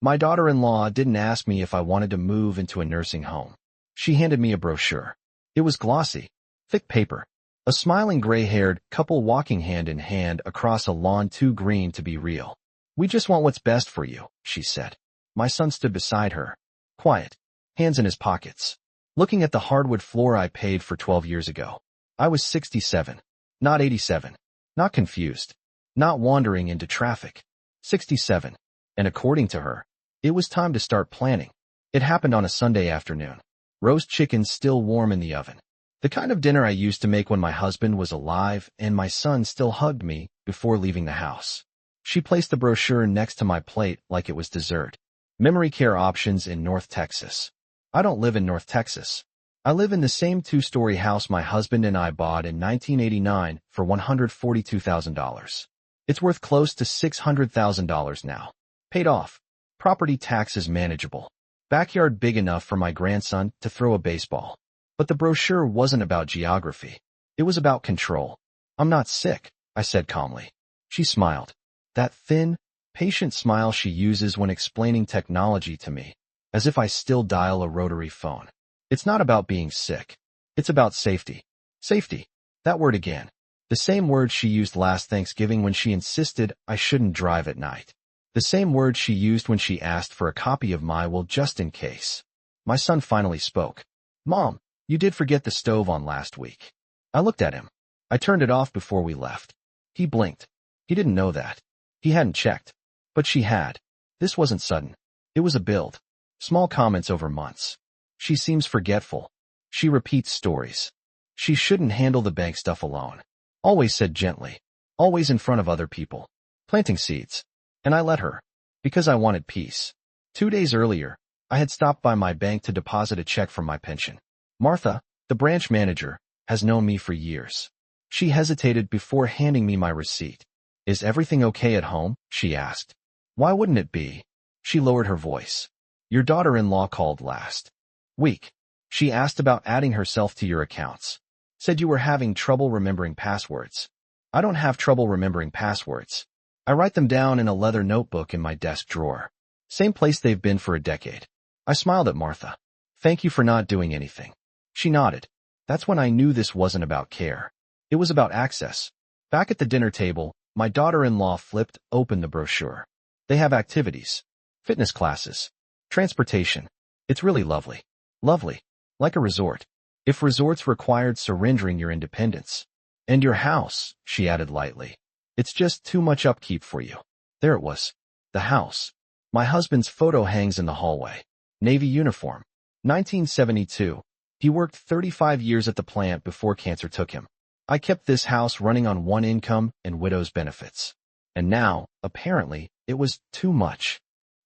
My daughter-in-law didn't ask me if I wanted to move into a nursing home. She handed me a brochure. It was glossy, thick paper. A smiling gray-haired couple walking hand in hand across a lawn too green to be real. "We just want what's best for you," she said. My son stood beside her, quiet, hands in his pockets, looking at the hardwood floor I paid for 12 years ago. I was 67, not 87, not confused, not wandering into traffic. 67, and according to her, it was time to start planning. It happened on a Sunday afternoon. Roast chicken still warm in the oven. The kind of dinner I used to make when my husband was alive and my son still hugged me before leaving the house. She placed the brochure next to my plate like it was dessert. Memory care options in North Texas. I don't live in North Texas. I live in the same two-story house my husband and I bought in 1989 for $142,000. It's worth close to $600,000 now. Paid off. Property taxes manageable. Backyard big enough for my grandson to throw a baseball. But the brochure wasn't about geography. It was about control. "I'm not sick," I said calmly. She smiled. That thin, patient smile she uses when explaining technology to me, as if I still dial a rotary phone. "It's not about being sick. It's about safety." Safety. That word again. The same word she used last Thanksgiving when she insisted I shouldn't drive at night. The same word she used when she asked for a copy of my will just in case. My son finally spoke. "Mom, you did forget the stove on last week." I looked at him. I turned it off before we left. He blinked. He didn't know that. He hadn't checked. But she had. This wasn't sudden. It was a build. Small comments over months. "She seems forgetful. She repeats stories. She shouldn't handle the bank stuff alone." Always said gently. Always in front of other people. Planting seeds. And I let her. Because I wanted peace. 2 days earlier, I had stopped by my bank to deposit a check from my pension. Martha, the branch manager, has known me for years. She hesitated before handing me my receipt. "Is everything okay at home?" she asked. "Why wouldn't it be?" She lowered her voice. "Your daughter-in-law called last week. She asked about adding herself to your accounts. Said you were having trouble remembering passwords." "I don't have trouble remembering passwords. I write them down in a leather notebook in my desk drawer. Same place they've been for a decade." I smiled at Martha. "Thank you for not doing anything." She nodded. That's when I knew this wasn't about care. It was about access. Back at the dinner table, my daughter-in-law flipped open the brochure. "They have activities, fitness classes, transportation. It's really lovely. Lovely. Like a resort. If resorts required surrendering your independence. And your house," she added lightly. "It's just too much upkeep for you." There it was. The house. My husband's photo hangs in the hallway. Navy uniform. 1972. He worked 35 years at the plant before cancer took him. I kept this house running on one income and widow's benefits. And now, apparently, it was too much.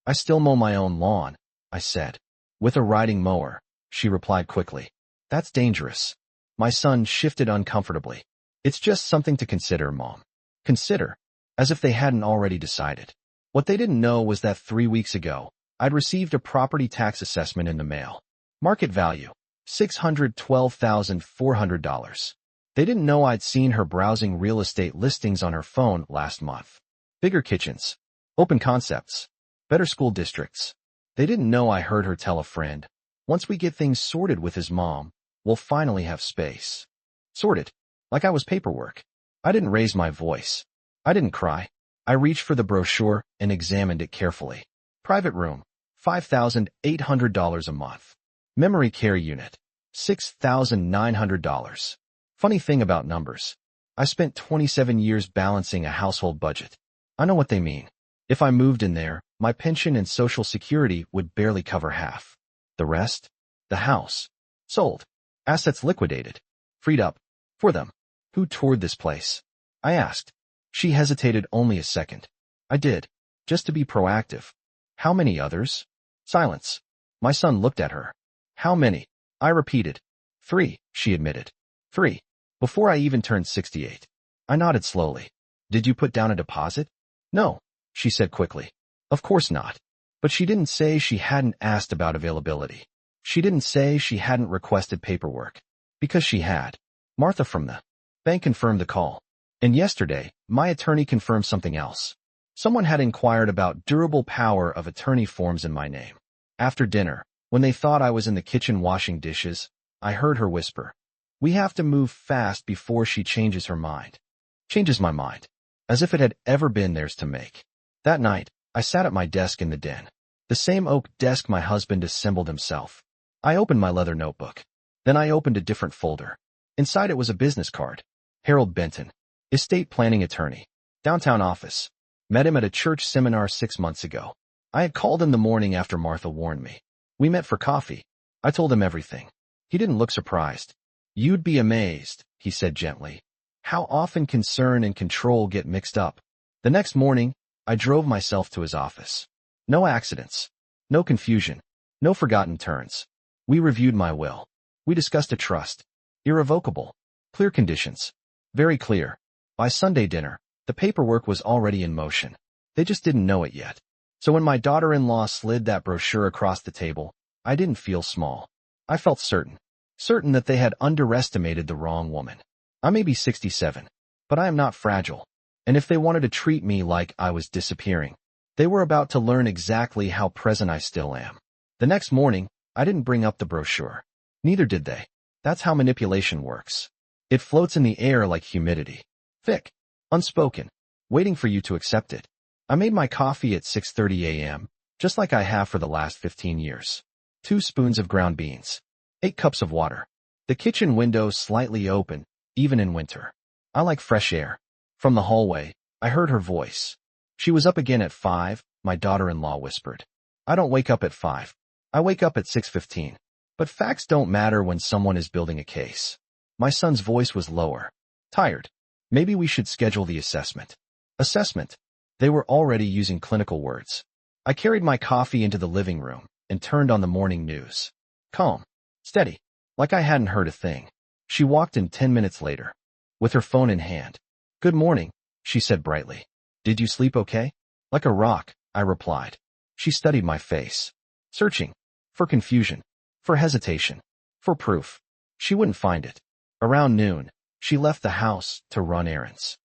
"I still mow my own lawn," I said. "With a riding mower," she replied quickly. "That's dangerous." My son shifted uncomfortably. "It's just something to consider, Mom." Consider? As if they hadn't already decided. What they didn't know was that 3 weeks ago, I'd received a property tax assessment in the mail. Market value, $612,400. They didn't know I'd seen her browsing real estate listings on her phone last month. Bigger kitchens, open concepts, better school districts. They didn't know I heard her tell a friend, "Once we get things sorted with his mom, we'll finally have space." Sorted. Like I was paperwork. I didn't raise my voice. I didn't cry. I reached for the brochure and examined it carefully. Private room, $5,800 a month. Memory care unit, $6,900. Funny thing about numbers. I spent 27 years balancing a household budget. I know what they mean. If I moved in there, my pension and Social Security would barely cover half. The rest? The house. Sold. Assets liquidated. Freed up. For them. Who toured this place? I asked. She hesitated only a second. I did. Just to be proactive. How many others? Silence. My son looked at her. How many? I repeated. 3, she admitted. 3. Before I even turned 68. I nodded slowly. Did you put down a deposit? No, she said quickly. Of course not. But she didn't say she hadn't asked about availability. She didn't say she hadn't requested paperwork. Because she had. Martha from the bank confirmed the call. And yesterday, my attorney confirmed something else. Someone had inquired about durable power of attorney forms in my name. After dinner, when they thought I was in the kitchen washing dishes, I heard her whisper, "We have to move fast before she changes her mind." Changes my mind. As if it had ever been theirs to make. That night, I sat at my desk in the den. The same oak desk my husband assembled himself. I opened my leather notebook. Then I opened a different folder. Inside it was a business card. Harold Benton, estate planning attorney. Downtown office. Met him at a church seminar 6 months ago. I had called him the morning after Martha warned me. We met for coffee. I told him everything. He didn't look surprised. "You'd be amazed," he said gently, "how often concern and control get mixed up." The next morning, I drove myself to his office. No accidents. No confusion. No forgotten turns. We reviewed my will. We discussed a trust. Irrevocable. Clear conditions. Very clear. By Sunday dinner, the paperwork was already in motion. They just didn't know it yet. So when my daughter-in-law slid that brochure across the table, I didn't feel small. I felt certain. Certain that they had underestimated the wrong woman. I may be 67, but I am not fragile. And if they wanted to treat me like I was disappearing, they were about to learn exactly how present I still am. The next morning, I didn't bring up the brochure. Neither did they. That's how manipulation works. It floats in the air like humidity. Thick. Unspoken. Waiting for you to accept it. I made my coffee at 6:30 a.m., just like I have for the last 15 years. 2 spoons of ground beans. 8 cups of water. The kitchen window slightly open, even in winter. I like fresh air. From the hallway, I heard her voice. She was up again at 5, my daughter-in-law whispered. I don't wake up at 5. I wake up at 6:15. But facts don't matter when someone is building a case. My son's voice was lower. Tired. Maybe we should schedule the assessment. Assessment. They were already using clinical words. I carried my coffee into the living room and turned on the morning news. Calm. Steady. Like I hadn't heard a thing. She walked in 10 minutes later. With her phone in hand. "Good morning," she said brightly. "Did you sleep okay?" "Like a rock," I replied. She studied my face. Searching. For confusion. For hesitation. For proof. She wouldn't find it. Around noon, she left the house to run errands.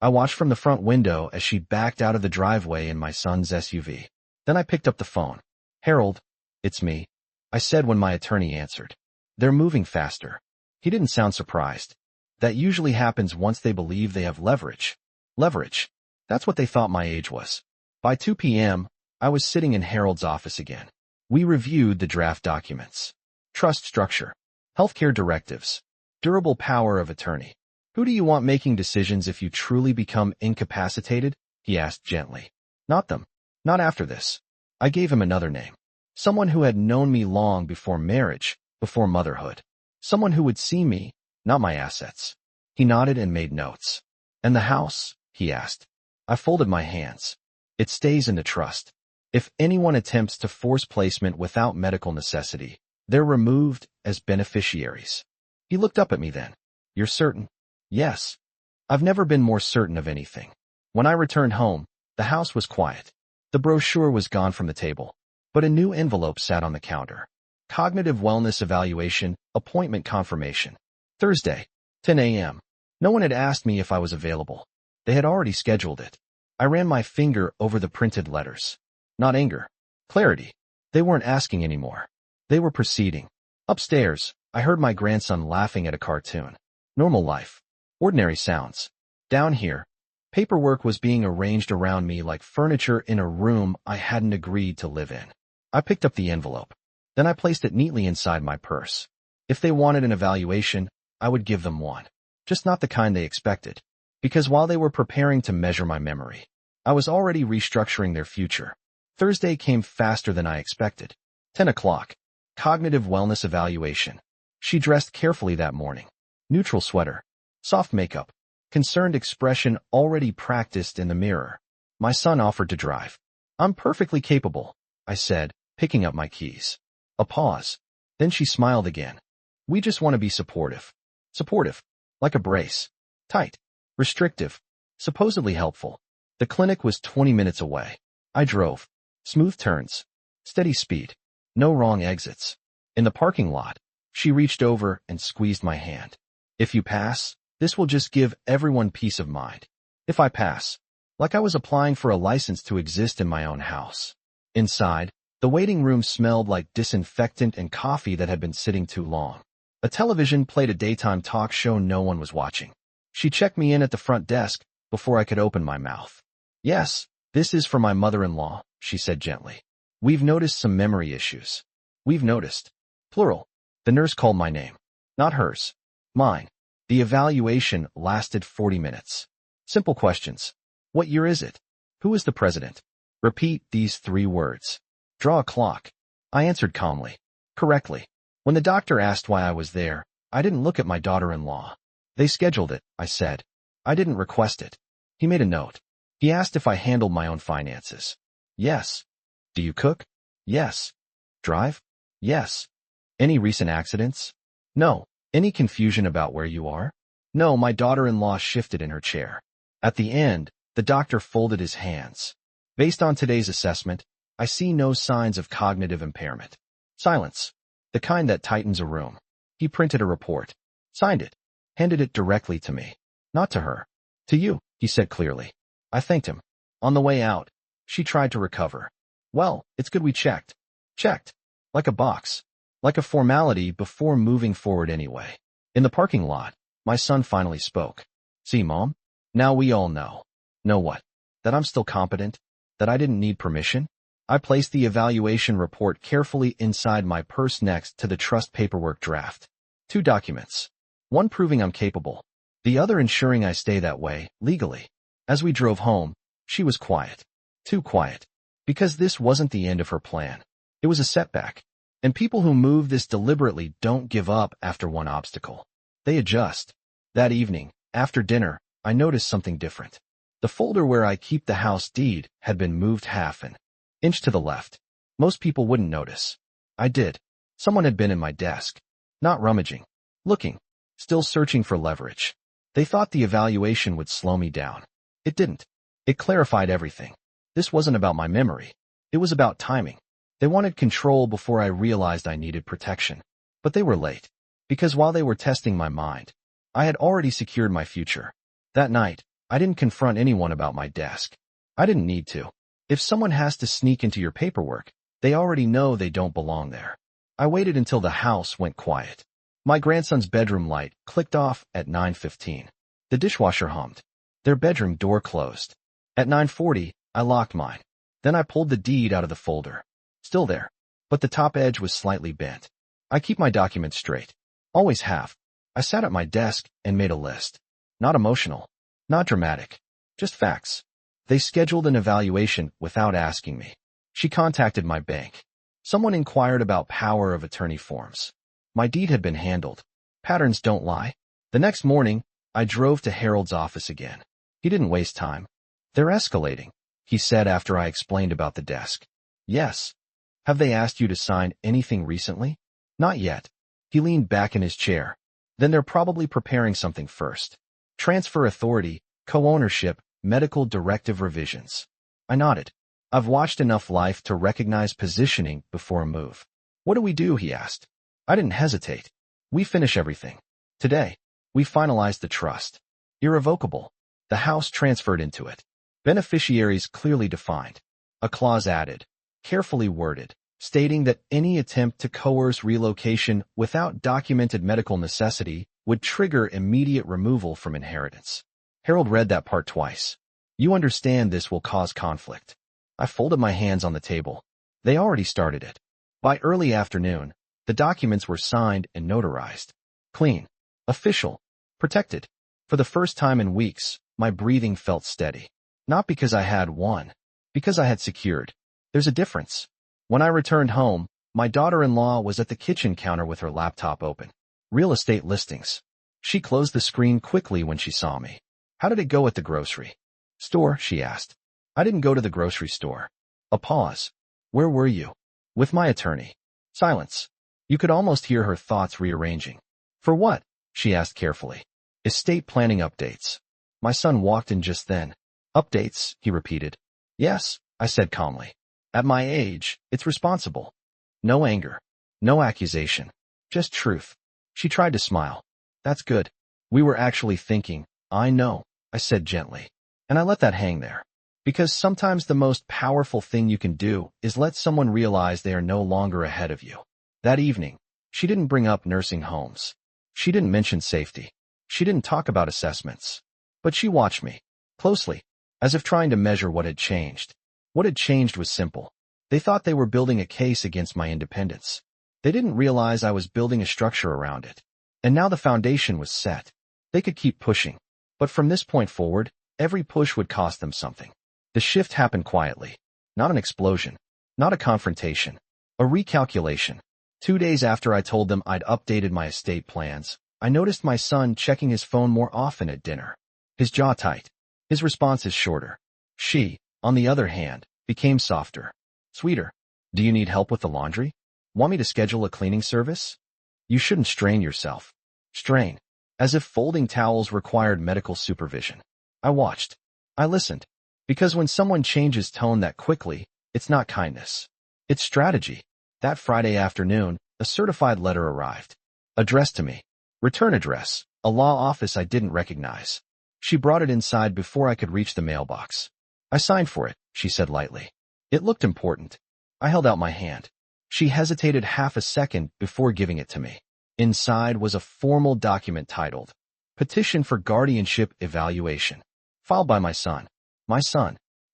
I watched from the front window as she backed out of the driveway in my son's SUV. Then I picked up the phone. "Harold, it's me," I said when my attorney answered. "They're moving faster." He didn't sound surprised. That usually happens once they believe they have leverage. Leverage. That's what they thought my age was. By 2 p.m., I was sitting in Harold's office again. We reviewed the draft documents. Trust structure. Healthcare directives. Durable power of attorney. "Who do you want making decisions if you truly become incapacitated?" he asked gently. "Not them. Not after this." I gave him another name. Someone who had known me long before marriage, before motherhood. Someone who would see me, not my assets. He nodded and made notes. "And the house?" he asked. I folded my hands. "It stays in the trust. If anyone attempts to force placement without medical necessity, they're removed as beneficiaries." He looked up at me then. "You're certain?" "Yes." I've never been more certain of anything. When I returned home, the house was quiet. The brochure was gone from the table, but a new envelope sat on the counter. Cognitive wellness evaluation, appointment confirmation. Thursday, 10 a.m. No one had asked me if I was available. They had already scheduled it. I ran my finger over the printed letters. Not anger. Clarity. They weren't asking anymore. They were proceeding. Upstairs, I heard my grandson laughing at a cartoon. Normal life. Ordinary sounds. Down here, paperwork was being arranged around me like furniture in a room I hadn't agreed to live in. I picked up the envelope. Then I placed it neatly inside my purse. If they wanted an evaluation, I would give them one. Just not the kind they expected. Because while they were preparing to measure my memory, I was already restructuring their future. Thursday came faster than I expected. 10 o'clock. Cognitive wellness evaluation. She dressed carefully that morning. Neutral sweater. Soft makeup. Concerned expression already practiced in the mirror. My son offered to drive. "I'm perfectly capable," I said, picking up my keys. A pause. Then she smiled again. "We just want to be supportive." Supportive. Like a brace. Tight. Restrictive. Supposedly helpful. The clinic was 20 minutes away. I drove. Smooth turns. Steady speed. No wrong exits. In the parking lot, she reached over and squeezed my hand. "If you pass, this will just give everyone peace of mind." "If I pass." like I was applying for a license to exist in my own house. Inside, the waiting room smelled like disinfectant and coffee that had been sitting too long. A television played a daytime talk show no one was watching. She checked me in at the front desk before I could open my mouth. "Yes, this is for my mother-in-law," she said gently. "We've noticed some memory issues." "We've noticed." Plural. The nurse called my name. Not hers. Mine. The evaluation lasted 40 minutes. Simple questions. What year is it? Who is the president? Repeat these 3 words. Draw a clock. I answered calmly. Correctly. When the doctor asked why I was there, I didn't look at my daughter-in-law. "They scheduled it," I said. "I didn't request it." He made a note. He asked if I handled my own finances. "Yes." "Do you cook?" "Yes." "Drive?" "Yes." "Any recent accidents?" "No." "Any confusion about where you are?" "No." My daughter-in-law shifted in her chair. At the end, the doctor folded his hands. "Based on today's assessment, I see no signs of cognitive impairment." Silence. The kind that tightens a room. He printed a report. Signed it. Handed it directly to me. "Not to her. To you," he said clearly. I thanked him. On the way out, she tried to recover. "Well, it's good we checked." Checked. Like a box. Like a formality before moving forward anyway. In the parking lot, my son finally spoke. "See, Mom? Now we all know." "Know what? That I'm still competent? That I didn't need permission?" I placed the evaluation report carefully inside my purse next to the trust paperwork draft. 2 documents. One proving I'm capable. The other ensuring I stay that way, legally. As we drove home, she was quiet. Too quiet. Because this wasn't the end of her plan. It was a setback. And people who move this deliberately don't give up after one obstacle. They adjust. That evening, after dinner, I noticed something different. The folder where I keep the house deed had been moved half an inch to the left. Most people wouldn't notice. I did. Someone had been in my desk. Not rummaging. Looking. Still searching for leverage. They thought the evaluation would slow me down. It didn't. It clarified everything. This wasn't about my memory. It was about timing. They wanted control before I realized I needed protection. But they were late. Because while they were testing my mind, I had already secured my future. That night, I didn't confront anyone about my desk. I didn't need to. If someone has to sneak into your paperwork, they already know they don't belong there. I waited until the house went quiet. My grandson's bedroom light clicked off at 9:15. The dishwasher hummed. Their bedroom door closed. At 9:40, I locked mine. Then I pulled the deed out of the folder. Still there, but the top edge was slightly bent. I keep my documents straight. Always have. I sat at my desk and made a list. Not emotional. Not dramatic. Just facts. They scheduled an evaluation without asking me. She contacted my bank. Someone inquired about power of attorney forms. My deed had been handled. Patterns don't lie. The next morning, I drove to Harold's office again. He didn't waste time. "They're escalating," he said after I explained about the desk. "Yes." "Have they asked you to sign anything recently?" "Not yet." He leaned back in his chair. "Then they're probably preparing something first. Transfer authority, co-ownership, medical directive revisions." I nodded. I've watched enough life to recognize positioning before a move. "What do we do?" he asked. I didn't hesitate. "We finish everything. Today, we finalize the trust. Irrevocable. The house transferred into it. Beneficiaries clearly defined. A clause added, carefully worded, stating that any attempt to coerce relocation without documented medical necessity would trigger immediate removal from inheritance." Harold read that part twice. "You understand this will cause conflict." I folded my hands on the table. They already started it. By early afternoon, the documents were signed and notarized. Clean. Official. Protected. For the first time in weeks, my breathing felt steady. Not because I had won. Because I had secured. There's a difference. When I returned home, my daughter-in-law was at the kitchen counter with her laptop open. Real estate listings. She closed the screen quickly when she saw me. "How did it go at the grocery store?" she asked. "I didn't go to the grocery store." A pause. "Where were you?" "With my attorney." Silence. You could almost hear her thoughts rearranging. "For what?" she asked carefully. "Estate planning updates." My son walked in just then. "Updates," he repeated. "Yes," I said calmly. "At my age, it's responsible." No anger. No accusation. Just truth. She tried to smile. "That's good. We were actually thinking." "I know," I said gently. And I let that hang there. Because sometimes the most powerful thing you can do is let someone realize they are no longer ahead of you. That evening, she didn't bring up nursing homes. She didn't mention safety. She didn't talk about assessments. But she watched me closely, as if trying to measure what had changed. What had changed was simple. They thought they were building a case against my independence. They didn't realize I was building a structure around it. And now the foundation was set. They could keep pushing. But from this point forward, every push would cost them something. The shift happened quietly. Not an explosion. Not a confrontation. A recalculation. 2 days after I told them I'd updated my estate plans, I noticed my son checking his phone more often at dinner. His jaw tight. His responses shorter. She, on the other hand, became softer. Sweeter. Do you need help with the laundry? Want me to schedule a cleaning service? You shouldn't strain yourself. Strain. As if folding towels required medical supervision. I watched. I listened. Because when someone changes tone that quickly, it's not kindness. It's strategy. That Friday afternoon, a certified letter arrived. Addressed to me. Return address. A law office I didn't recognize. She brought it inside before I could reach the mailbox. I signed for it, she said lightly. It looked important. I held out my hand. She hesitated half a second before giving it to me. Inside was a formal document titled, Petition for Guardianship Evaluation, filed by my son,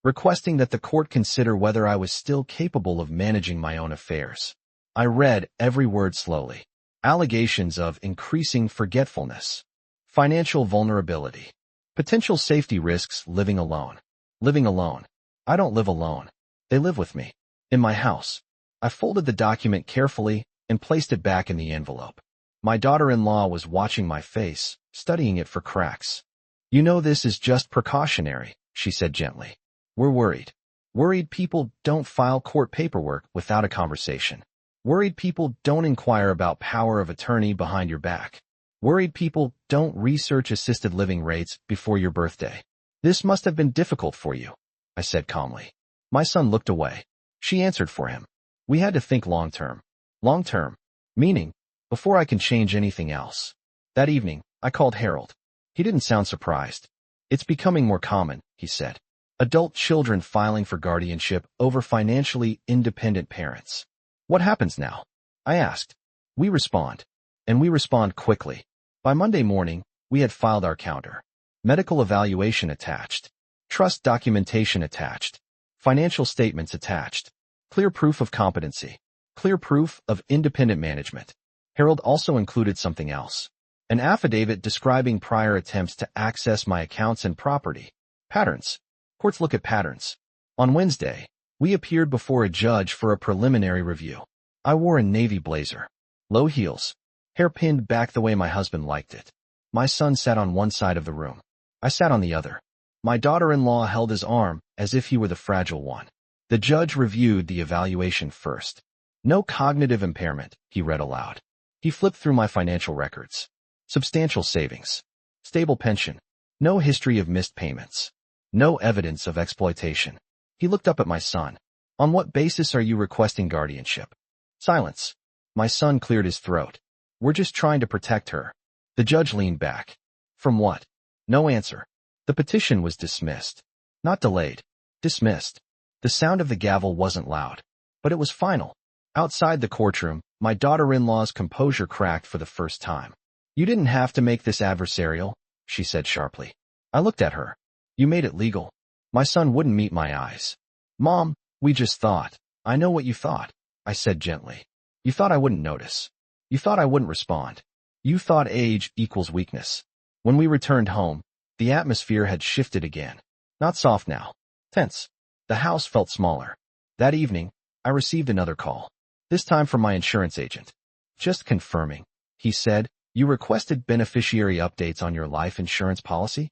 requesting that the court consider whether I was still capable of managing my own affairs. I read every word slowly. Allegations of increasing forgetfulness, financial vulnerability, potential safety risks living alone. Living alone. I don't live alone. They live with me. In my house. I folded the document carefully and placed it back in the envelope. My daughter-in-law was watching my face, studying it for cracks. You know this is just precautionary, she said gently. We're worried. Worried people don't file court paperwork without a conversation. Worried people don't inquire about power of attorney behind your back. Worried people don't research assisted living rates before your birthday. This must have been difficult for you, I said calmly. My son looked away. She answered for him. We had to think long-term. Long-term. Meaning, before I can change anything else. That evening, I called Harold. He didn't sound surprised. It's becoming more common, he said. Adult children filing for guardianship over financially independent parents. What happens now? I asked. We respond. And we respond quickly. By Monday morning, we had filed our counter. Medical evaluation attached. Trust documentation attached. Financial statements attached. Clear proof of competency. Clear proof of independent management. Harold also included something else. An affidavit describing prior attempts to access my accounts and property. Patterns. Courts look at patterns. On Wednesday, we appeared before a judge for a preliminary review. I wore a navy blazer. Low heels. Hair pinned back the way my husband liked it. My son sat on one side of the room. I sat on the other. My daughter-in-law held his arm as if he were the fragile one. The judge reviewed the evaluation first. No cognitive impairment, he read aloud. He flipped through my financial records. Substantial savings. Stable pension. No history of missed payments. No evidence of exploitation. He looked up at my son. On what basis are you requesting guardianship? Silence. My son cleared his throat. We're just trying to protect her. The judge leaned back. From what? No answer. The petition was dismissed. Not delayed. Dismissed. The sound of the gavel wasn't loud, but it was final. Outside the courtroom, my daughter-in-law's composure cracked for the first time. You didn't have to make this adversarial, she said sharply. I looked at her. You made it legal. My son wouldn't meet my eyes. Mom, we just thought. I know what you thought, I said gently. You thought I wouldn't notice. You thought I wouldn't respond. You thought age equals weakness. When we returned home, the atmosphere had shifted again. Not soft now. Tense. The house felt smaller. That evening, I received another call. This time from my insurance agent. Just confirming, he said, you requested beneficiary updates on your life insurance policy?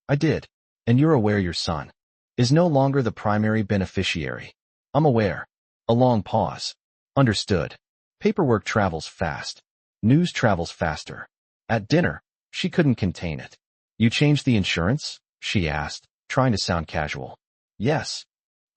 I did. And you're aware your son is no longer the primary beneficiary. I'm aware. A long pause. Understood. Paperwork travels fast. News travels faster. At dinner, she couldn't contain it. You changed the insurance? She asked, trying to sound casual. Yes.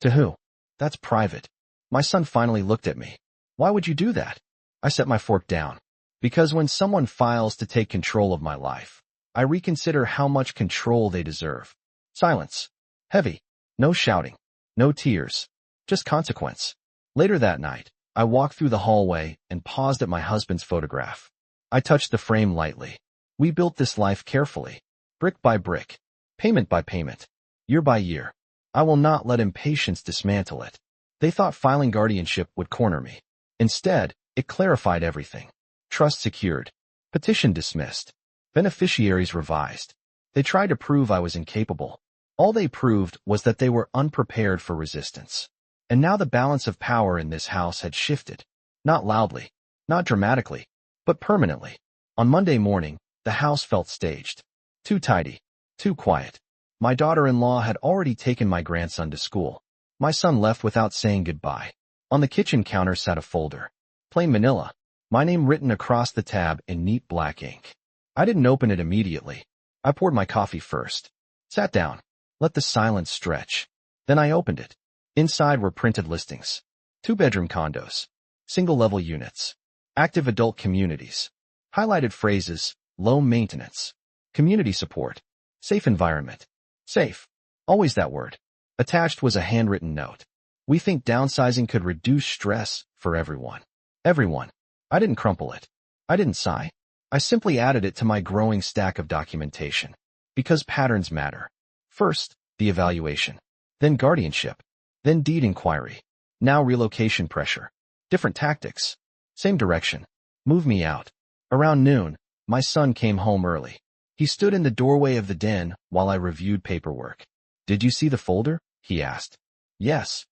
To who? That's private. My son finally looked at me. Why would you do that? I set my fork down. Because when someone files to take control of my life, I reconsider how much control they deserve. Silence. Heavy. No shouting. No tears. Just consequence. Later that night, I walked through the hallway and paused at my husband's photograph. I touched the frame lightly. We built this life carefully, brick by brick, payment by payment, year by year. I will not let impatience dismantle it. They thought filing guardianship would corner me. Instead, it clarified everything. Trust secured. Petition dismissed. Beneficiaries revised. They tried to prove I was incapable. All they proved was that they were unprepared for resistance. And now the balance of power in this house had shifted. Not loudly, not dramatically, but permanently. On Monday morning, the house felt staged. Too tidy. Too quiet. My daughter-in-law had already taken my grandson to school. My son left without saying goodbye. On the kitchen counter sat a folder. Plain manila. My name written across the tab in neat black ink. I didn't open it immediately. I poured my coffee first. Sat down. Let the silence stretch. Then I opened it. Inside were printed listings. 2-bedroom condos. Single-level units. Active adult communities. Highlighted phrases. Low maintenance. Community support. Safe environment. Safe. Always that word. Attached was a handwritten note. We think downsizing could reduce stress for everyone. Everyone. I didn't crumple it. I didn't sigh. I simply added it to my growing stack of documentation. Because patterns matter. First, the evaluation. Then guardianship. Then deed inquiry. Now relocation pressure. Different tactics. Same direction. Move me out. Around noon, my son came home early. He stood in the doorway of the den while I reviewed paperwork. Did you see the folder? He asked. Yes.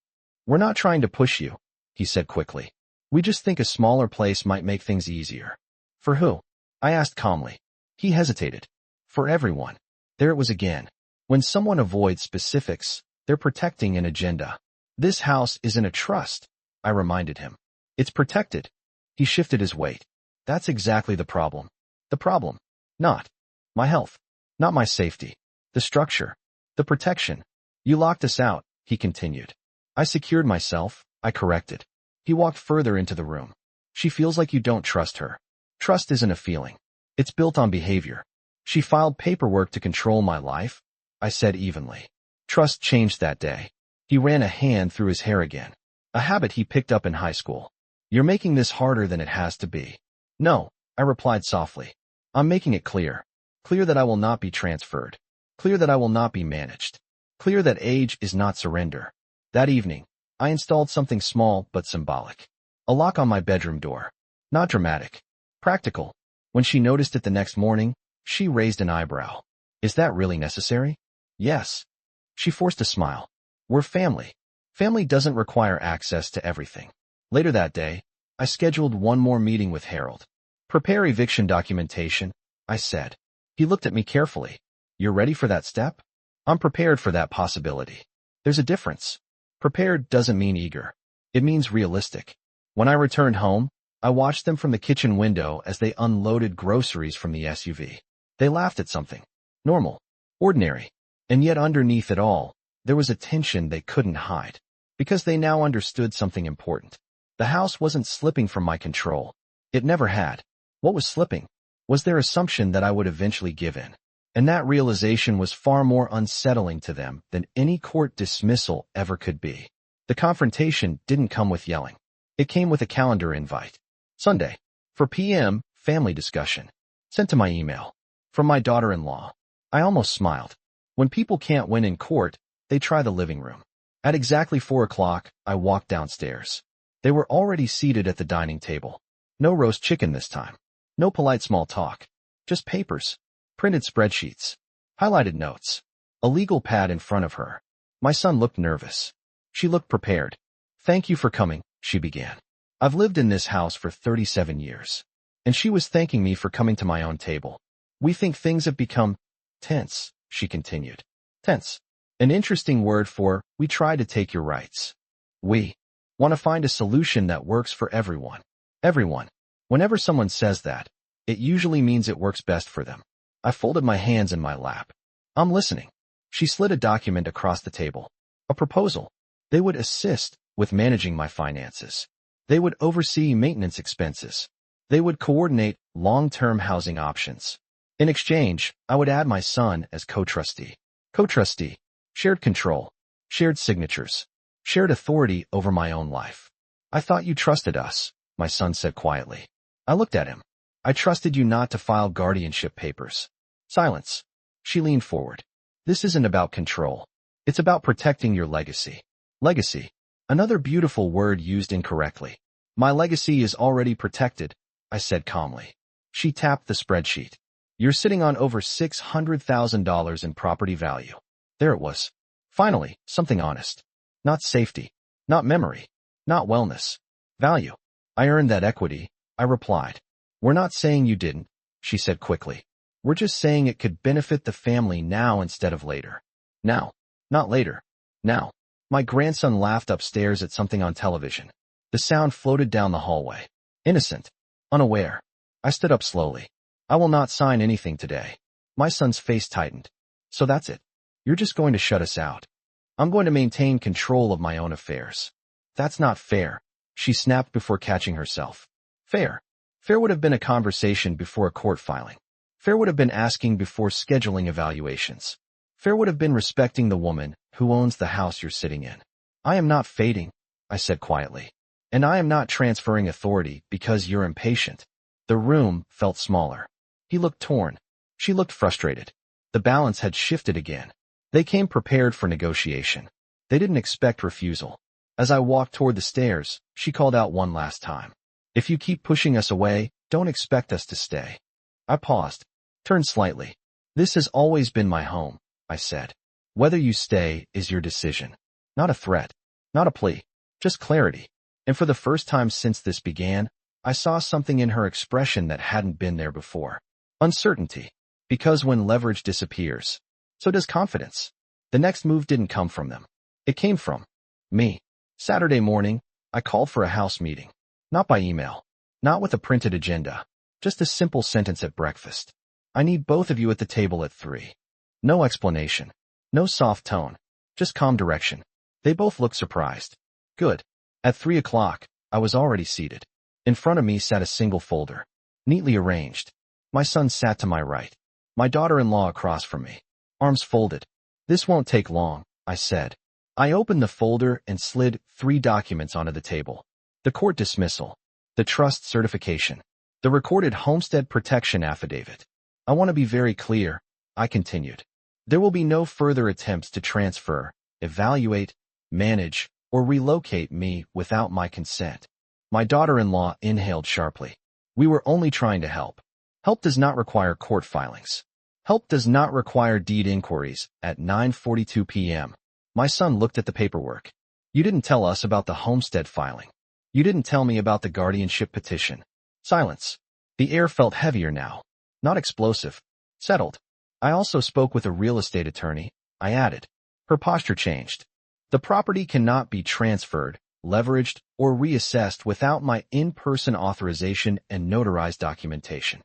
We're not trying to push you, he said quickly. We just think a smaller place might make things easier. For who? I asked calmly. He hesitated. For everyone. There it was again. When someone avoids specifics, they're protecting an agenda. This house isn't a trust, I reminded him. It's protected. He shifted his weight. That's exactly the problem. The problem. Not my health. Not my safety. The structure. The protection. You locked us out, he continued. I secured myself, I corrected. He walked further into the room. She feels like you don't trust her. Trust isn't a feeling. It's built on behavior. She filed paperwork to control my life, I said evenly. Trust changed that day. He ran a hand through his hair again. A habit he picked up in high school. You're making this harder than it has to be. No, I replied softly. I'm making it clear. Clear that I will not be transferred. Clear that I will not be managed. Clear that age is not surrender. That evening, I installed something small but symbolic. A lock on my bedroom door. Not dramatic. Practical. When she noticed it the next morning, she raised an eyebrow. Is that really necessary? Yes. She forced a smile. We're family. Family doesn't require access to everything. Later that day, I scheduled one more meeting with Harold. Prepare eviction documentation, I said. He looked at me carefully. You're ready for that step? I'm prepared for that possibility. There's a difference. Prepared doesn't mean eager. It means realistic. When I returned home, I watched them from the kitchen window as they unloaded groceries from the SUV. They laughed at something. Normal. Ordinary. And yet underneath it all, there was a tension they couldn't hide. Because they now understood something important. The house wasn't slipping from my control. It never had. What was slipping? Was their assumption that I would eventually give in. And that realization was far more unsettling to them than any court dismissal ever could be. The confrontation didn't come with yelling. It came with a calendar invite. Sunday. 4 p.m., family discussion. Sent to my email. From my daughter-in-law. I almost smiled. When people can't win in court, they try the living room. At exactly 4 o'clock, I walked downstairs. They were already seated at the dining table. No roast chicken this time. No polite small talk. Just papers. Printed spreadsheets. Highlighted notes. A legal pad in front of her. My son looked nervous. She looked prepared. Thank you for coming, she began. I've lived in this house for 37 years. And she was thanking me for coming to my own table. We think things have become tense, she continued. Tense. An interesting word for, we try to take your rights. We want to find a solution that works for everyone. Everyone. Whenever someone says that, it usually means it works best for them. I folded my hands in my lap. I'm listening. She slid a document across the table. A proposal. They would assist with managing my finances. They would oversee maintenance expenses. They would coordinate long-term housing options. In exchange, I would add my son as co-trustee. Co-trustee. Shared control. shared signatures, shared authority over my own life. I thought you trusted us, my son said quietly. I looked at him. I trusted you not to file guardianship papers. Silence. She leaned forward. This isn't about control. It's about protecting your legacy. Legacy. Another beautiful word used incorrectly. My legacy is already protected, I said calmly. She tapped the spreadsheet. You're sitting on over $600,000 in property value. There it was. Finally, something honest. Not safety. Not memory. Not wellness. Value. I earned that equity, I replied. We're not saying you didn't, she said quickly. We're just saying it could benefit the family now instead of later. Now. Not later. Now. My grandson laughed upstairs at something on television. The sound floated down the hallway. Innocent. Unaware. I stood up slowly. I will not sign anything today. My son's face tightened. So that's it. You're just going to shut us out. I'm going to maintain control of my own affairs. That's not fair, she snapped before catching herself. Fair. Fair would have been a conversation before a court filing. Fair would have been asking before scheduling evaluations. Fair would have been respecting the woman who owns the house you're sitting in. I am not fading, I said quietly. And I am not transferring authority because you're impatient. The room felt smaller. He looked torn. She looked frustrated. The balance had shifted again. They came prepared for negotiation. They didn't expect refusal. As I walked toward the stairs, she called out one last time. If you keep pushing us away, don't expect us to stay. I paused, turned slightly. This has always been my home, I said. Whether you stay is your decision. Not a threat. Not a plea. Just clarity. And for the first time since this began, I saw something in her expression that hadn't been there before. Uncertainty. Because when leverage disappears, so does confidence. The next move didn't come from them. It came from me. Saturday morning, I called for a house meeting. Not by email. Not with a printed agenda. Just a simple sentence at breakfast. I need both of you at the table at 3. No explanation. No soft tone. Just calm direction. They both looked surprised. Good. At 3 o'clock, I was already seated. In front of me sat a single folder. Neatly arranged. My son sat to my right. My daughter-in-law across from me. Arms folded. This won't take long, I said. I opened the folder and slid 3 documents onto the table. The court dismissal. The trust certification. The recorded homestead protection affidavit. I want to be very clear, I continued. There will be no further attempts to transfer, evaluate, manage, or relocate me without my consent. My daughter-in-law inhaled sharply. We were only trying to help. Help does not require court filings. Help does not require deed inquiries at 9:42 p.m. My son looked at the paperwork. You didn't tell us about the homestead filing. You didn't tell me about the guardianship petition. Silence. The air felt heavier now. Not explosive. Settled. I also spoke with a real estate attorney, I added. Her posture changed. The property cannot be transferred, leveraged, or reassessed without my in-person authorization and notarized documentation.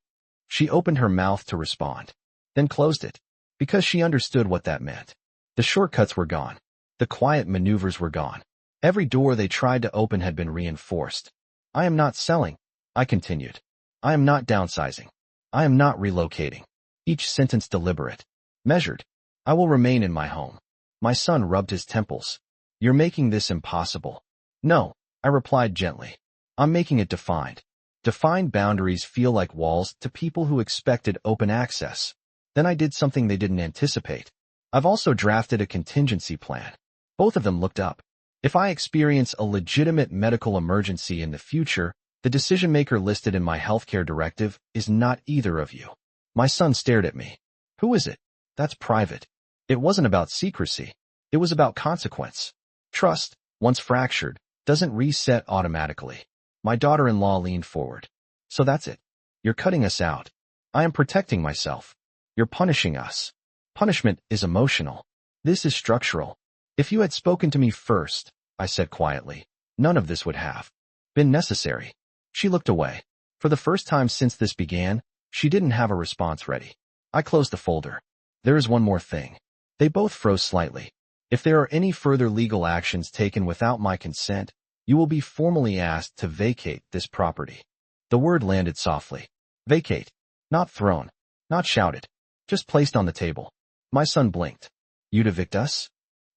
She opened her mouth to respond, then closed it, because she understood what that meant. The shortcuts were gone. The quiet maneuvers were gone. Every door they tried to open had been reinforced. I am not selling, I continued. I am not downsizing. I am not relocating. Each sentence deliberate. Measured. I will remain in my home. My son rubbed his temples. You're making this impossible. No, I replied gently. I'm making it defined. Defined boundaries feel like walls to people who expected open access. Then I did something they didn't anticipate. I've also drafted a contingency plan. Both of them looked up. If I experience a legitimate medical emergency in the future, the decision-maker listed in my healthcare directive is not either of you. My son stared at me. Who is it? That's private. It wasn't about secrecy. It was about consequence. Trust, once fractured, doesn't reset automatically. My daughter-in-law leaned forward. So that's it. You're cutting us out. I am protecting myself. You're punishing us. Punishment is emotional. This is structural. If you had spoken to me first, I said quietly, none of this would have been necessary. She looked away. For the first time since this began, she didn't have a response ready. I closed the folder. There is one more thing. They both froze slightly. If there are any further legal actions taken without my consent, you will be formally asked to vacate this property. The word landed softly. Vacate. Not thrown. Not shouted. Just placed on the table. My son blinked. You'd evict us?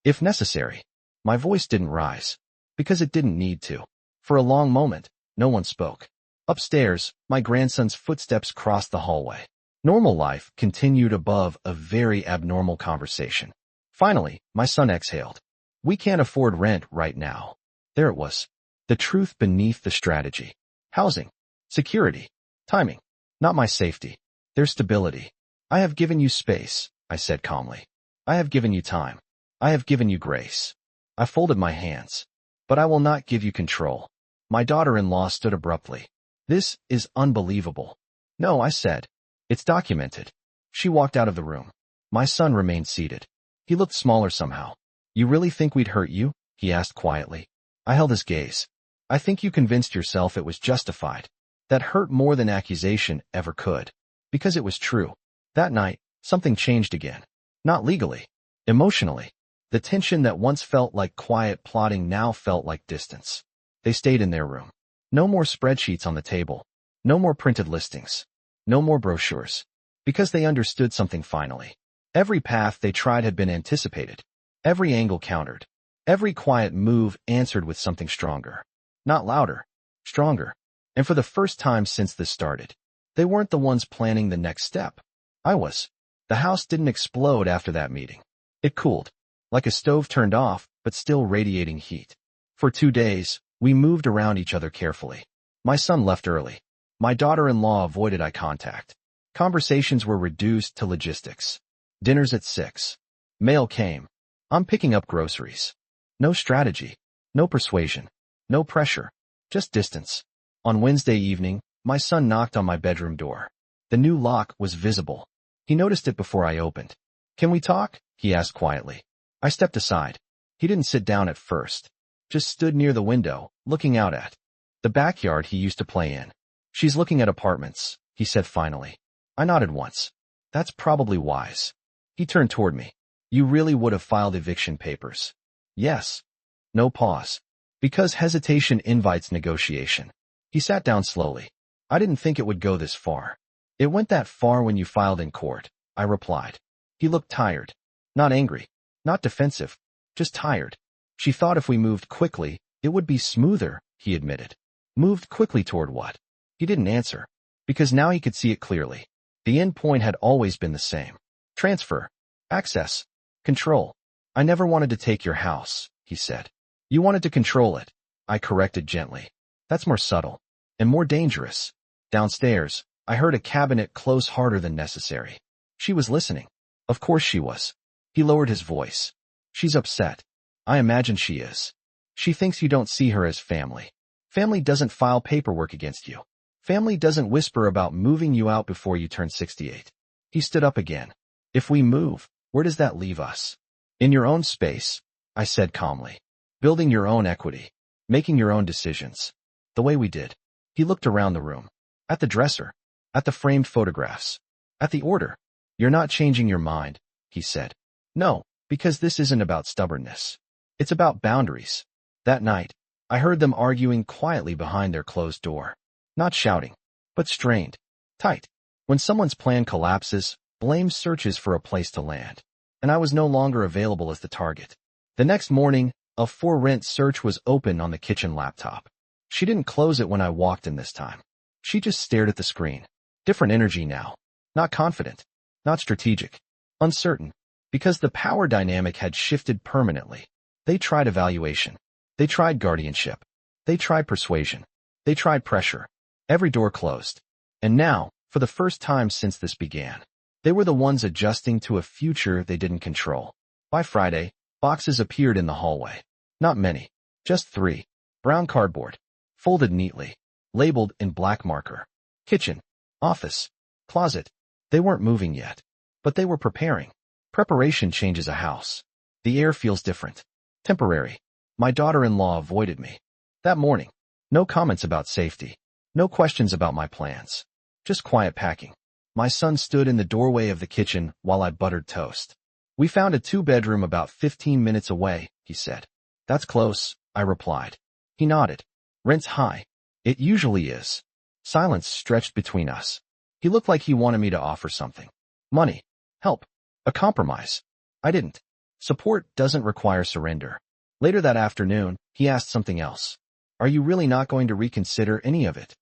if necessary. My voice didn't rise, because it didn't need to. For a long moment, no one spoke. Upstairs, my grandson's footsteps crossed the hallway. Normal life continued above a very abnormal conversation. Finally, my son exhaled. We can't afford rent right now. There it was. The truth beneath the strategy. Housing. Security. Timing. Not my safety. Their stability. I have given you space, I said calmly. I have given you time. I have given you grace. I folded my hands. But I will not give you control. My daughter-in-law stood abruptly. This is unbelievable. No, I said. It's documented. She walked out of the room. My son remained seated. He looked smaller somehow. You really think we'd hurt you? He asked quietly. I held his gaze. I think you convinced yourself it was justified. That hurt more than accusation ever could. Because it was true. That night, something changed again. Not legally. Emotionally. The tension that once felt like quiet plotting now felt like distance. They stayed in their room. No more spreadsheets on the table. No more printed listings. No more brochures. Because they understood something finally. Every path they tried had been anticipated. Every angle countered. Every quiet move answered with something stronger. Not louder. Stronger. And for the first time since this started, they weren't the ones planning the next step. I was. The house didn't explode after that meeting. It cooled. Like a stove turned off, but still radiating heat. For 2 days, we moved around each other carefully. My son left early. My daughter-in-law avoided eye contact. Conversations were reduced to logistics. Dinners at 6. Mail came. I'm picking up groceries. No strategy. No persuasion. No pressure. Just distance. On Wednesday evening, my son knocked on my bedroom door. The new lock was visible. He noticed it before I opened. Can we talk? He asked quietly. I stepped aside. He didn't sit down at first. Just stood near the window, looking out at the backyard he used to play in. She's looking at apartments, he said finally. I nodded once. That's probably wise. He turned toward me. You really would have filed eviction papers. Yes. No pause. Because hesitation invites negotiation. He sat down slowly. I didn't think it would go this far. It went that far when you filed in court, I replied. He looked tired. Not angry. Not defensive. Just tired. She thought if we moved quickly, it would be smoother, he admitted. Moved quickly toward what? He didn't answer. Because now he could see it clearly. The end point had always been the same. Transfer. Access. Control. I never wanted to take your house, he said. You wanted to control it. I corrected gently. That's more subtle. And more dangerous. Downstairs, I heard a cabinet close harder than necessary. She was listening. Of course she was. He lowered his voice. She's upset. I imagine she is. She thinks you don't see her as family. Family doesn't file paperwork against you. Family doesn't whisper about moving you out before you turn 68. He stood up again. If we move, where does that leave us? In your own space, I said calmly. Building your own equity. Making your own decisions. The way we did. He looked around the room. At the dresser. At the framed photographs. At the order. You're not changing your mind, he said. No, because this isn't about stubbornness. It's about boundaries. That night, I heard them arguing quietly behind their closed door. Not shouting, but strained. Tight. When someone's plan collapses, blame searches for a place to land. And I was no longer available as the target. The next morning, a for-rent search was open on the kitchen laptop. She didn't close it when I walked in this time. She just stared at the screen. Different energy now. Not confident. Not strategic. Uncertain. Because the power dynamic had shifted permanently. They tried evaluation. They tried guardianship. They tried persuasion. They tried pressure. Every door closed. And now, for the first time since this began, they were the ones adjusting to a future they didn't control. By Friday, boxes appeared in the hallway. Not many. Just 3. Brown cardboard. Folded neatly. Labeled in black marker. Kitchen. Office. Closet. They weren't moving yet. But they were preparing. Preparation changes a house. The air feels different. Temporary. My daughter-in-law avoided me. That morning. No comments about safety. No questions about my plans. Just quiet packing. My son stood in the doorway of the kitchen while I buttered toast. We found a 2-bedroom about 15 minutes away, he said. That's close, I replied. He nodded. Rent's high. It usually is. Silence stretched between us. He looked like he wanted me to offer something. Money. Help. A compromise. I didn't. Support doesn't require surrender. Later that afternoon, he asked something else. Are you really not going to reconsider any of it?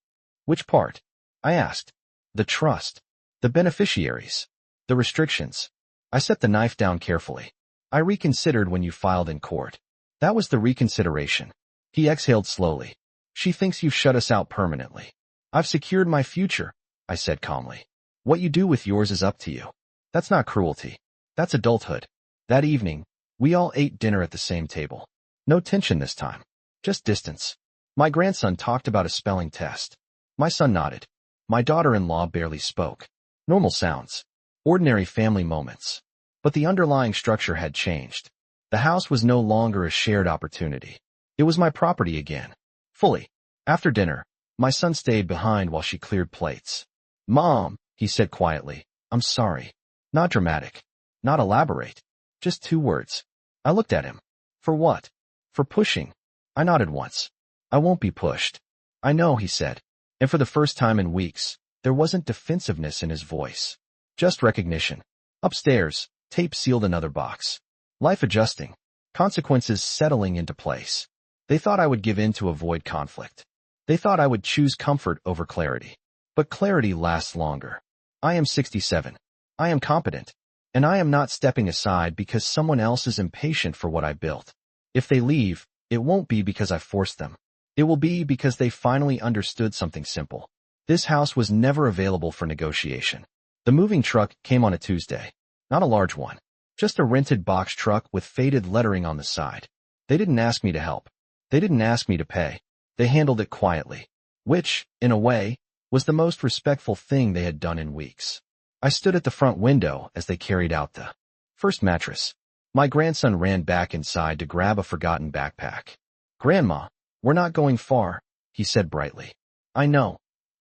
Which part? I asked. The trust. The beneficiaries. The restrictions. I set the knife down carefully. I reconsidered when you filed in court. That was the reconsideration. He exhaled slowly. She thinks you've shut us out permanently. I've secured my future, I said calmly. What you do with yours is up to you. That's not cruelty. That's adulthood. That evening, we all ate dinner at the same table. No tension this time. Just distance. My grandson talked about a spelling test. My son nodded. My daughter-in-law barely spoke. Normal sounds. Ordinary family moments. But the underlying structure had changed. The house was no longer a shared opportunity. It was my property again. Fully. After dinner, my son stayed behind while she cleared plates. Mom, he said quietly, I'm sorry. Not dramatic. Not elaborate. Just 2 words. I looked at him. For what? For pushing. I nodded once. I won't be pushed. I know, he said. And for the first time in weeks, there wasn't defensiveness in his voice. Just recognition. Upstairs, tape sealed another box. Life adjusting. Consequences settling into place. They thought I would give in to avoid conflict. They thought I would choose comfort over clarity. But clarity lasts longer. I am 67. I am competent. And I am not stepping aside because someone else is impatient for what I built. If they leave, it won't be because I forced them. It will be because they finally understood something simple. This house was never available for negotiation. The moving truck came on a Tuesday. Not a large one. Just a rented box truck with faded lettering on the side. They didn't ask me to help. They didn't ask me to pay. They handled it quietly. Which, in a way, was the most respectful thing they had done in weeks. I stood at the front window as they carried out the first mattress. My grandson ran back inside to grab a forgotten backpack. Grandma, we're not going far, he said brightly. I know.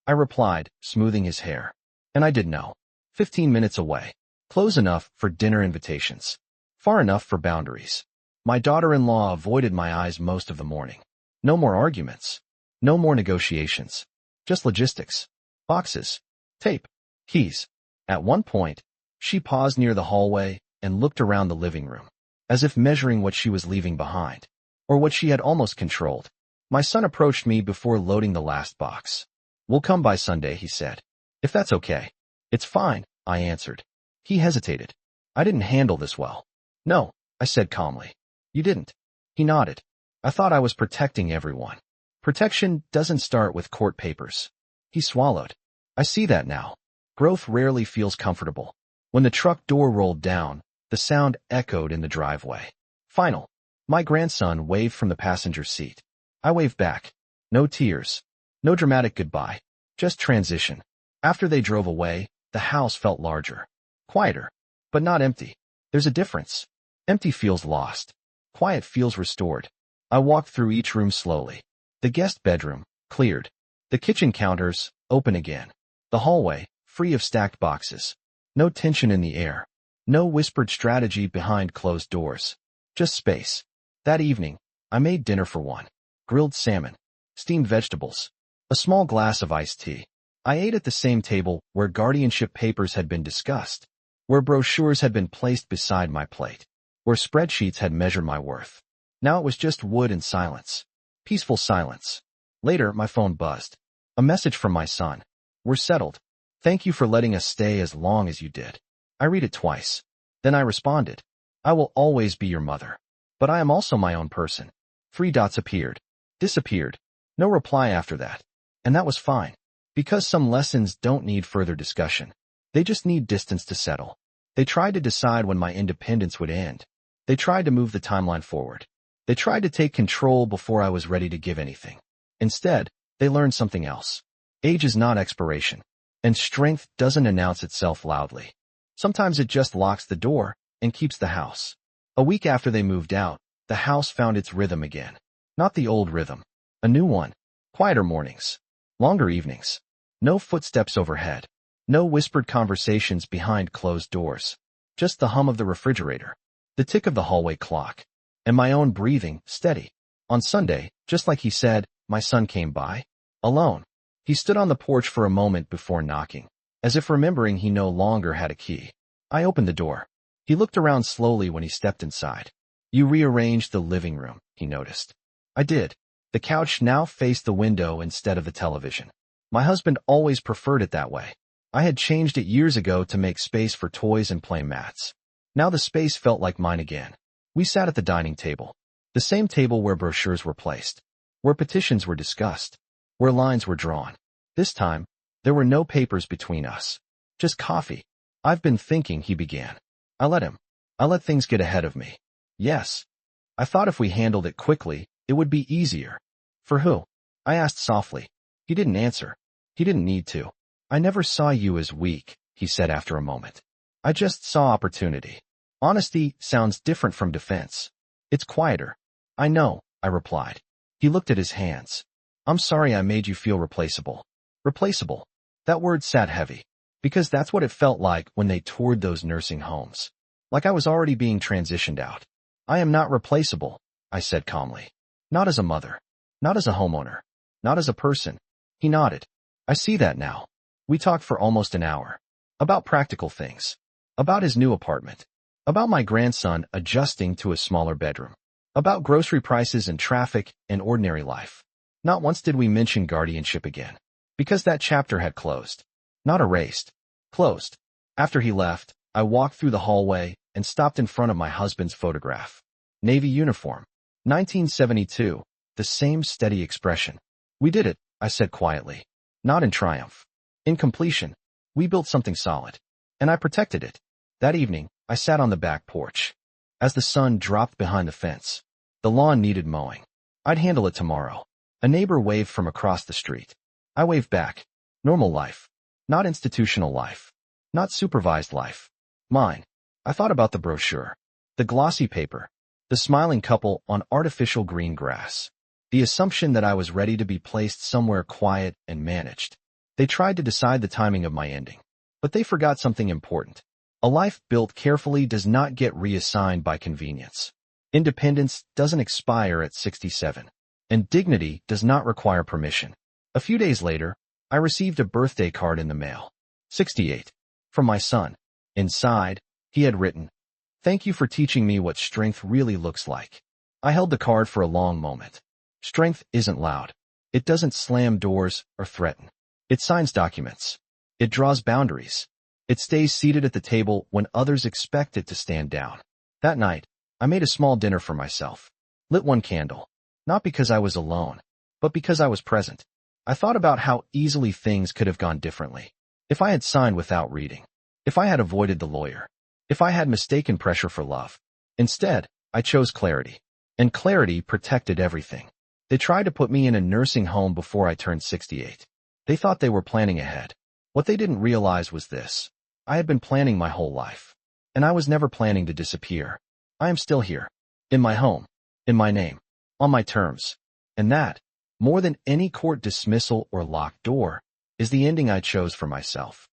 I replied, smoothing his hair. And I did know. 15 minutes away. Close enough for dinner invitations. Far enough for boundaries. My daughter-in-law avoided my eyes most of the morning. No more arguments. No more negotiations. Just logistics. Boxes. Tape. Keys. At one point, she paused near the hallway and looked around the living room, as if measuring what she was leaving behind, or what she had almost controlled. My son approached me before loading the last box. We'll come by Sunday, he said. If that's okay. It's fine, I answered. He hesitated. I didn't handle this well. No, I said calmly. You didn't. He nodded. I thought I was protecting everyone. Protection doesn't start with court papers. He swallowed. I see that now. Growth rarely feels comfortable. When the truck door rolled down, the sound echoed in the driveway. Final. My grandson waved from the passenger seat. I waved back. No tears. No dramatic goodbye. Just transition. After they drove away, the house felt larger. Quieter. But not empty. There's a difference. Empty feels lost. Quiet feels restored. I walked through each room slowly. The guest bedroom, cleared. The kitchen counters, open again. The hallway, free of stacked boxes. No tension in the air. No whispered strategy behind closed doors. Just space. That evening, I made dinner for one. Grilled salmon. Steamed vegetables. A small glass of iced tea. I ate at the same table where guardianship papers had been discussed. Where brochures had been placed beside my plate. Where spreadsheets had measured my worth. Now it was just wood and silence. Peaceful silence. Later, my phone buzzed. A message from my son. We're settled. Thank you for letting us stay as long as you did. I read it twice. Then I responded. I will always be your mother. But I am also my own person. 3 dots appeared. Disappeared. No reply after that. And that was fine. Because some lessons don't need further discussion. They just need distance to settle. They tried to decide when my independence would end. They tried to move the timeline forward. They tried to take control before I was ready to give anything. Instead, they learned something else. Age is not expiration. And strength doesn't announce itself loudly. Sometimes it just locks the door and keeps the house. A week after they moved out, the house found its rhythm again. Not the old rhythm. A new one. Quieter mornings. Longer evenings. No footsteps overhead. No whispered conversations behind closed doors. Just the hum of the refrigerator. The tick of the hallway clock. And my own breathing, steady. On Sunday, just like he said, my son came by. Alone. He stood on the porch for a moment before knocking, as if remembering he no longer had a key. I opened the door. He looked around slowly when he stepped inside. You rearranged the living room, he noticed. I did. The couch now faced the window instead of the television. My husband always preferred it that way. I had changed it years ago to make space for toys and play mats. Now the space felt like mine again. We sat at the dining table. The same table where brochures were placed, where petitions were discussed, where lines were drawn. This time, there were no papers between us. Just coffee. I've been thinking, he began. I let things get ahead of me. Yes. I thought if we handled it quickly, it would be easier. For who? I asked softly. He didn't answer. He didn't need to. I never saw you as weak, he said after a moment. I just saw opportunity. Honesty sounds different from defense. It's quieter. I know, I replied. He looked at his hands. I'm sorry I made you feel replaceable. Replaceable. That word sat heavy. Because that's what it felt like when they toured those nursing homes. Like I was already being transitioned out. I am not replaceable, I said calmly. Not as a mother. Not as a homeowner. Not as a person. He nodded. I see that now. We talked for almost an hour. About practical things. About his new apartment. About my grandson adjusting to a smaller bedroom. About grocery prices and traffic and ordinary life. Not once did we mention guardianship again. Because that chapter had closed. Not erased. Closed. After he left, I walked through the hallway and stopped in front of my husband's photograph. Navy uniform. 1972. The same steady expression. We did it, I said quietly. Not in triumph. In completion. We built something solid. And I protected it. That evening, I sat on the back porch. As the sun dropped behind the fence. The lawn needed mowing. I'd handle it tomorrow. A neighbor waved from across the street. I waved back. Normal life. Not institutional life. Not supervised life. Mine. I thought about the brochure. The glossy paper. The smiling couple on artificial green grass. The assumption that I was ready to be placed somewhere quiet and managed. They tried to decide the timing of my ending. But they forgot something important. A life built carefully does not get reassigned by convenience. Independence doesn't expire at 67. And dignity does not require permission. A few days later, I received a birthday card in the mail. 68. From my son. Inside, he had written, "Thank you for teaching me what strength really looks like." I held the card for a long moment. Strength isn't loud. It doesn't slam doors or threaten. It signs documents. It draws boundaries. It stays seated at the table when others expect it to stand down. That night, I made a small dinner for myself. Lit one candle. Not because I was alone, but because I was present. I thought about how easily things could have gone differently. If I had signed without reading. If I had avoided the lawyer. If I had mistaken pressure for love. Instead, I chose clarity. And clarity protected everything. They tried to put me in a nursing home before I turned 68. They thought they were planning ahead. What they didn't realize was this. I had been planning my whole life. And I was never planning to disappear. I am still here. In my home. In my name. On my terms. And that, more than any court dismissal or locked door, is the ending I chose for myself.